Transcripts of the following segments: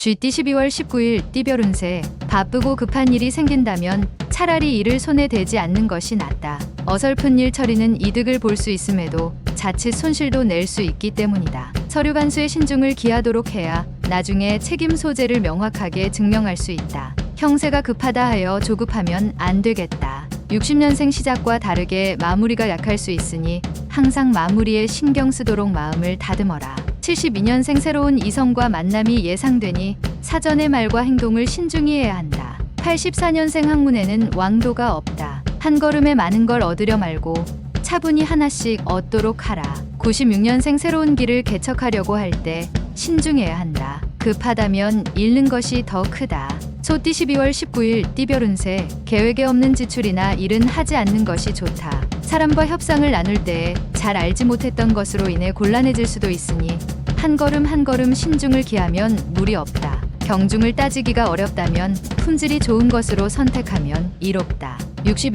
GT 12월 19일 띠별 운세. 바쁘고 급한 일이 생긴다면 차라리 일을 손에 대지 않는 것이 낫다. 어설픈 일 처리는 이득을 볼 수 있음에도 자칫 손실도 낼 수 있기 때문이다. 서류 간수에 신중을 기하도록 해야 나중에 책임 소재를 명확하게 증명할 수 있다. 형세가 급하다 하여 조급하면 안 되겠다. 60년생 시작과 다르게 마무리가 약할 수 있으니 항상 마무리에 신경 쓰도록 마음을 다듬어라. 72년생 새로운 이성과 만남이 예상되니 사전의 말과 행동을 신중히 해야 한다. 84년생 학문에는 왕도가 없다. 한 걸음에 많은 걸 얻으려 말고 차분히 하나씩 얻도록 하라. 96년생 새로운 길을 개척하려고 할 때 신중해야 한다. 급하다면 잃는 것이 더 크다. 소띠 12월 19일 띠별 운세. 계획에 없는 지출이나 일은 하지 않는 것이 좋다. 사람과 협상을 나눌 때에 잘 알지 못했던 것으로 인해 곤란해질 수도 있으니 한 걸음 한 걸음 신중을 기하면 무리 없다. 경중을 따지기가 어렵다면 품질이 좋은 것으로 선택하면 이롭다.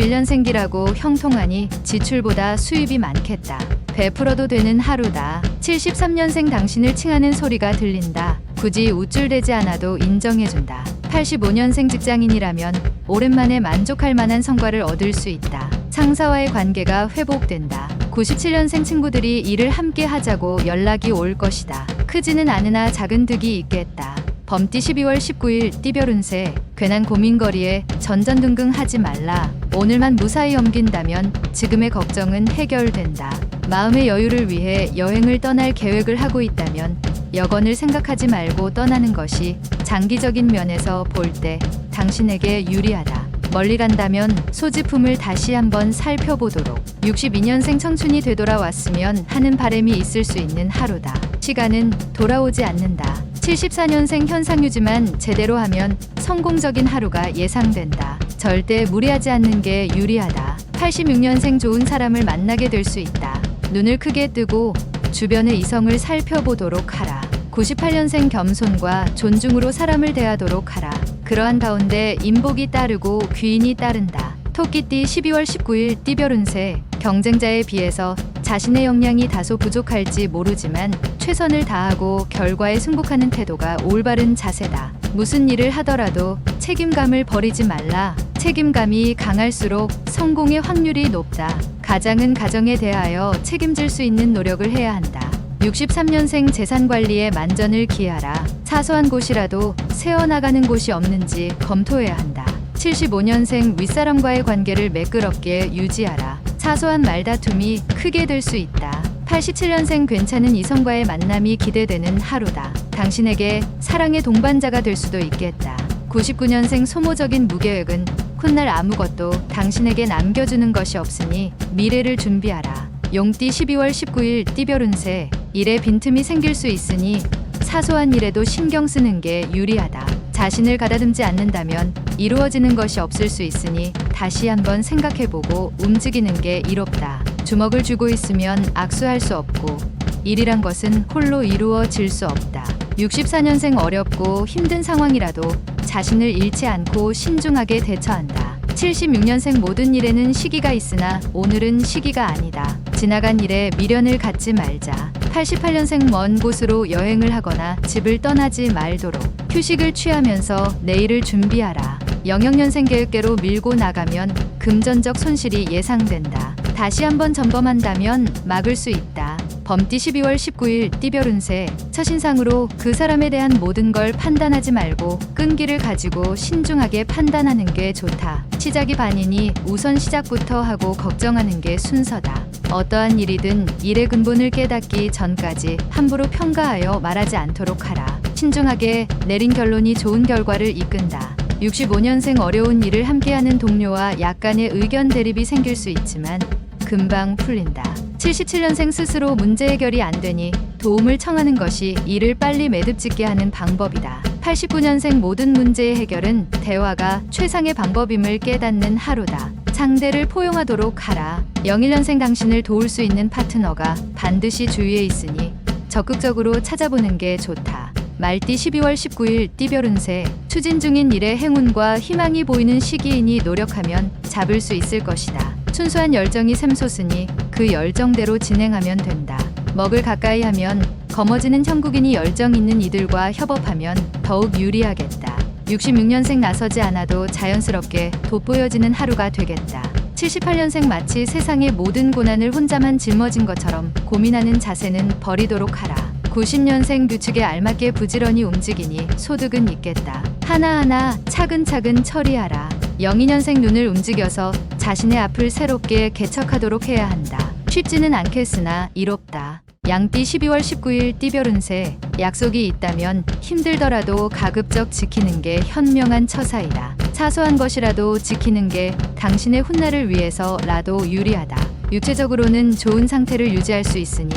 61년생기라고 형통하니 지출보다 수입이 많겠다. 베풀어도 되는 하루다. 73년생 당신을 칭하는 소리가 들린다. 굳이 우쭐대지 않아도 인정해준다. 85년생 직장인이라면 오랜만에 만족할 만한 성과를 얻을 수 있다. 상사와의 관계가 회복된다. 97년생 친구들이 일을 함께 하자고 연락이 올 것이다. 크지는 않으나 작은 득이 있겠다. 범띠 12월 19일 띠별 운세. 괜한 고민거리에 전전긍긍하지 말라. 오늘만 무사히 넘긴다면 지금의 걱정은 해결된다. 마음의 여유를 위해 여행을 떠날 계획을 하고 있다면 여건을 생각하지 말고 떠나는 것이 장기적인 면에서 볼 때 당신에게 유리하다. 멀리 간다면 소지품을 다시 한번 살펴보도록. 62년생 청춘이 되돌아왔으면 하는 바람이 있을 수 있는 하루다. 시간은 돌아오지 않는다. 74년생 현상유지만 제대로 하면 성공적인 하루가 예상된다. 절대 무리하지 않는 게 유리하다. 86년생 좋은 사람을 만나게 될 수 있다. 눈을 크게 뜨고 주변의 이성을 살펴보도록 하라. 98년생 겸손과 존중으로 사람을 대하도록 하라. 그러한 가운데 인복이 따르고 귀인이 따른다. 토끼띠 12월 19일 띠별 운세. 경쟁자에 비해서 자신의 역량이 다소 부족할지 모르지만 최선을 다하고 결과에 승복하는 태도가 올바른 자세다. 무슨 일을 하더라도 책임감을 버리지 말라. 책임감이 강할수록 성공의 확률이 높다. 가장은 가정에 대하여 책임질 수 있는 노력을 해야 한다. 63년생 재산 관리에 만전을 기하라. 사소한 곳이라도 새어나가는 곳이 없는지 검토해야 한다. 75년생 윗사람과의 관계를 매끄럽게 유지하라. 사소한 말다툼이 크게 될 수 있다. 87년생 괜찮은 이성과의 만남이 기대되는 하루다. 당신에게 사랑의 동반자가 될 수도 있겠다. 99년생 소모적인 무계획은 훗날 아무것도 당신에게 남겨주는 것이 없으니 미래를 준비하라. 용띠 12월 19일 띠별 운세. 일에 빈틈이 생길 수 있으니 사소한 일에도 신경 쓰는 게 유리하다. 자신을 가다듬지 않는다면 이루어지는 것이 없을 수 있으니 다시 한번 생각해보고 움직이는 게 이롭다. 주먹을 쥐고 있으면 악수할 수 없고 일이란 것은 홀로 이루어질 수 없다. 64년생 어렵고 힘든 상황이라도 자신을 잃지 않고 신중하게 대처한다. 76년생 모든 일에는 시기가 있으나 오늘은 시기가 아니다. 지나간 일에 미련을 갖지 말자. 88년생 먼 곳으로 여행을 하거나 집을 떠나지 말도록. 휴식을 취하면서 내일을 준비하라. 00년생 계획대로 밀고 나가면 금전적 손실이 예상된다. 다시 한번 점검한다면 막을 수 있다. 범띠 12월 19일 띠별 운세. 첫인상으로 그 사람에 대한 모든 걸 판단하지 말고 끈기를 가지고 신중하게 판단하는 게 좋다. 시작이 반이니 우선 시작부터 하고 걱정하는 게 순서다. 어떠한 일이든 일의 근본을 깨닫기 전까지 함부로 평가하여 말하지 않도록 하라. 신중하게 내린 결론이 좋은 결과를 이끈다. 65년생 어려운 일을 함께하는 동료와 약간의 의견 대립이 생길 수 있지만 금방 풀린다. 77년생 스스로 문제 해결이 안 되니 도움을 청하는 것이 일을 빨리 매듭짓게 하는 방법이다. 89년생 모든 문제의 해결은 대화가 최상의 방법임을 깨닫는 하루다. 상대를 포용하도록 하라. 01년생 당신을 도울 수 있는 파트너가 반드시 주위에 있으니 적극적으로 찾아보는 게 좋다. 말띠 12월 19일 띠별 운세. 추진 중인 일에 행운과 희망이 보이는 시기이니 노력하면 잡을 수 있을 것이다. 순수한 열정이 샘솟으니 그 열정대로 진행하면 된다. 먹을 가까이 하면 검어지는 형국인이 열정 있는 이들과 협업하면 더욱 유리하겠다. 66년생 나서지 않아도 자연스럽게 돋보여지는 하루가 되겠다. 78년생 마치 세상의 모든 고난을 혼자만 짊어진 것처럼 고민하는 자세는 버리도록 하라. 90년생 규칙에 알맞게 부지런히 움직이니 소득은 있겠다. 하나하나 차근차근 처리하라. 02년생 눈을 움직여서 자신의 앞을 새롭게 개척하도록 해야 한다. 쉽지는 않겠으나 이롭다. 양띠 12월 19일 띠별 운세. 약속이 있다면 힘들더라도 가급적 지키는 게 현명한 처사이다. 사소한 것이라도 지키는 게 당신의 훗날을 위해서라도 유리하다. 육체적으로는 좋은 상태를 유지할 수 있으니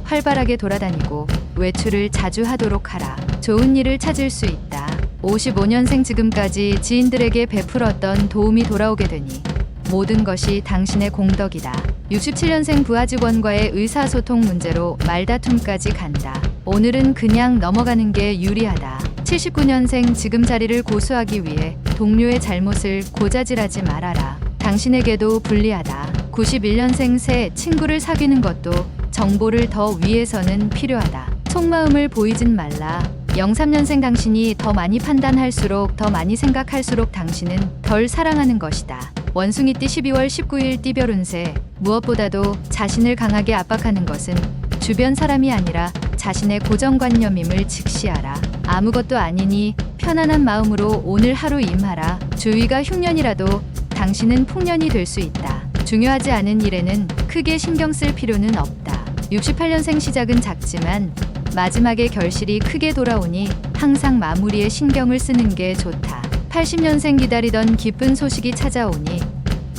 활발하게 돌아다니고 외출을 자주 하도록 하라. 좋은 일을 찾을 수 있다. 55년생 지금까지 지인들에게 베풀었던 도움이 돌아오게 되니 모든 것이 당신의 공덕이다. 67년생 부하 직원과의 의사소통 문제로 말다툼까지 간다. 오늘은 그냥 넘어가는 게 유리하다. 79년생 지금 자리를 고수하기 위해 동료의 잘못을 고자질하지 말아라. 당신에게도 불리하다. 91년생 새 친구를 사귀는 것도 정보를 더 위해서는 필요하다. 속마음을 보이진 말라. 03년생 당신이 더 많이 판단할수록 더 많이 생각할수록 당신은 덜 사랑하는 것이다. 원숭이띠 12월 19일 띠별 운세. 무엇보다도 자신을 강하게 압박하는 것은 주변 사람이 아니라 자신의 고정관념임을 직시하라. 아무것도 아니니 편안한 마음으로 오늘 하루 임하라. 주위가 흉년이라도 당신은 풍년이 될 수 있다. 중요하지 않은 일에는 크게 신경 쓸 필요는 없다. 68년생 시작은 작지만 마지막에 결실이 크게 돌아오니 항상 마무리에 신경을 쓰는 게 좋다. 80년생 기다리던 기쁜 소식이 찾아오니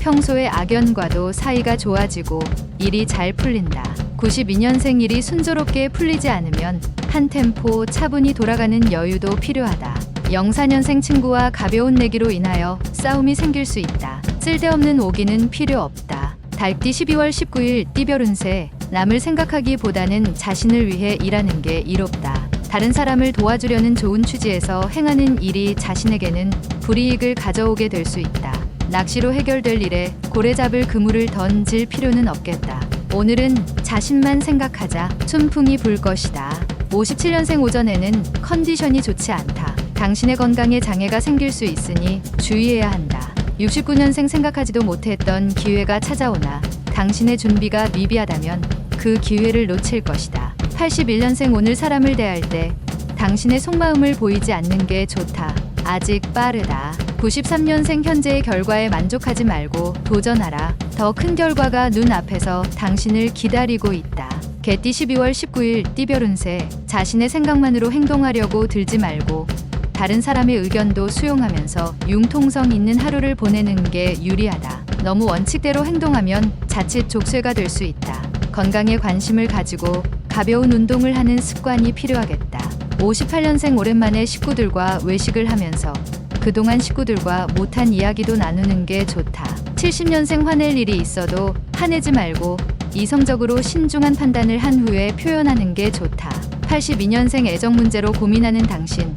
평소의 악연과도 사이가 좋아지고 일이 잘 풀린다. 92년생 일이 순조롭게 풀리지 않으면 한 템포 차분히 돌아가는 여유도 필요하다. 04년생 친구와 가벼운 내기로 인하여 싸움이 생길 수 있다. 쓸데없는 오기는 필요 없다. 달띠 12월 19일 띠별 운세. 남을 생각하기보다는 자신을 위해 일하는 게 이롭다. 다른 사람을 도와주려는 좋은 취지에서 행하는 일이 자신에게는 불이익을 가져오게 될 수 있다. 낚시로 해결될 일에 고래 잡을 그물을 던질 필요는 없겠다. 오늘은 자신만 생각하자. 춘풍이 불 것이다. 57년생 오전에는 컨디션이 좋지 않다. 당신의 건강에 장애가 생길 수 있으니 주의해야 한다. 69년생 생각하지도 못했던 기회가 찾아오나 당신의 준비가 미비하다면 그 기회를 놓칠 것이다. 81년생 오늘 사람을 대할 때 당신의 속마음을 보이지 않는 게 좋다. 아직 빠르다. 93년생 현재의 결과에 만족하지 말고 도전하라. 더 큰 결과가 눈앞에서 당신을 기다리고 있다. 개띠 12월 19일 띠별 운세. 자신의 생각만으로 행동하려고 들지 말고 다른 사람의 의견도 수용하면서 융통성 있는 하루를 보내는 게 유리하다. 너무 원칙대로 행동하면 자칫 족쇄가 될 수 있다. 건강에 관심을 가지고 가벼운 운동을 하는 습관이 필요하겠다. 58년생 오랜만에 식구들과 외식을 하면서 그동안 식구들과 못한 이야기도 나누는 게 좋다. 70년생 화낼 일이 있어도 화내지 말고 이성적으로 신중한 판단을 한 후에 표현하는 게 좋다. 82년생 애정 문제로 고민하는 당신.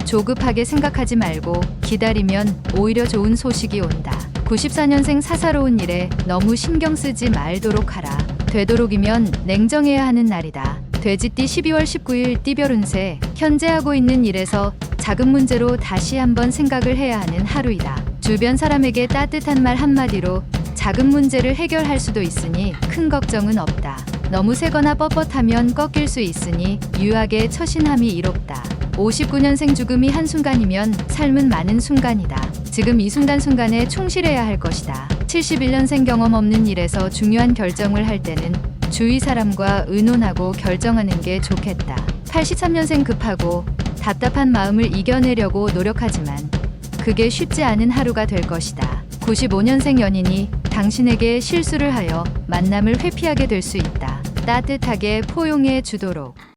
조급하게 생각하지 말고 기다리면 오히려 좋은 소식이 온다. 94년생 사사로운 일에 너무 신경 쓰지 말도록 하라. 되도록이면 냉정해야 하는 날이다. 돼지띠 12월 19일 띠별 운세. 현재 하고 있는 일에서 작은 문제로 다시 한번 생각을 해야 하는 하루이다. 주변 사람에게 따뜻한 말 한마디로 작은 문제를 해결할 수도 있으니 큰 걱정은 없다. 너무 세거나 뻣뻣하면 꺾일 수 있으니 유하게 처신함이 이롭다. 59년생 죽음이 한순간이면 삶은 많은 순간이다. 지금 이 순간순간에 충실해야 할 것이다. 71년생 경험 없는 일에서 중요한 결정을 할 때는 주위 사람과 의논하고 결정하는 게 좋겠다. 83년생 급하고 답답한 마음을 이겨내려고 노력하지만 그게 쉽지 않은 하루가 될 것이다. 95년생 연인이 당신에게 실수를 하여 만남을 회피하게 될 수 있다. 따뜻하게 포용해 주도록.